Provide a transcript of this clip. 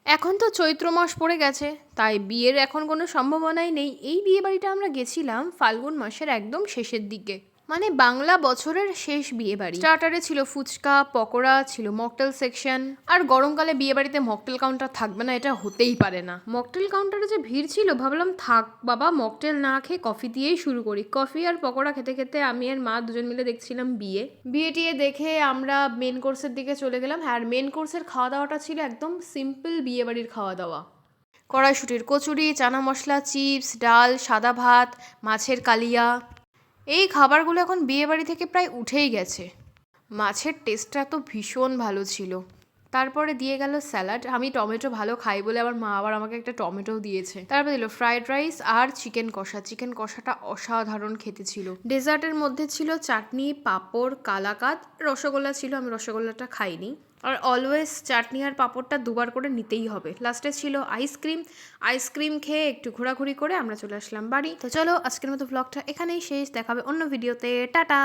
এখন তো চৈত্র মাস পড়ে গেছে, তাই বিয়ের এখন কোনো সম্ভাবনাই নেই। এই বিয়ে বাড়িটা আমরা গেছিলাম ফাল্গুন মাসের একদম শেষের দিকে, মানে বাংলা বছরের শেষ বিয়ে বাড়ি। স্টার্টারে ছিল ফুচকা, পকোড়া, ছিল মকটেল সেকশন। আর গরমকালে বিয়ে বাড়িতে মকটেল কাউন্টার থাকবে না এটা হতেই পারে না। মকটেল কাউন্টারে যে ভিড় ছিল, ভাবলাম থাক বাবা, মকটেল না খেয়ে কফি দিয়েই শুরু করি। কফি আর পকোড়া খেতে খেতে আমি আর মা দুজন মিলে দেখছিলাম বিয়ে টিয়ে দেখে আমরা মেন কোর্সের দিকে চলে গেলাম। হ্যাঁ, আর মেন কোর্সের খাওয়া দাওয়াটা ছিল একদম সিম্পল বিয়ে বাড়ির খাওয়া দাওয়া। কড়াইশুটির কচুরি, চানা মশলা, চিপস, ডাল, সাদা ভাত, মাছের কালিয়া। এই খাবারগুলো এখন বিয়েবাড়ি থেকে প্রায় উঠেই গেছে। মাছের টেস্টটা তো ভীষণ ভালো ছিল। তারপরে দিয়ে গেল স্যালাড। আমি টমেটো ভালো খাই বলে আমার মা আবার আমাকে একটা টমেটোও দিয়েছে। তারপরে দিল ফ্রাইড রাইস আর চিকেন কষা। চিকেন কষাটা অসাধারণ খেতে ছিল। ডেজার্টের মধ্যে ছিল চাটনি, পাঁপড়, কালাকাঁদ, রসগোল্লা ছিল। আমি রসগোল্লাটা খাইনি। আর অলওয়েজ চাটনি আর পাঁপড়টা দুবার করে নিতেই হবে। লাস্টে ছিল আইসক্রিম। আইসক্রিম খেয়ে একটু ঘোরাঘুরি করে আমরা চলে আসলাম বাড়ি। তো চলো, আজকের মতো ব্লগটা এখানেই শেষ। দেখাবে অন্য ভিডিওতে। টাটা।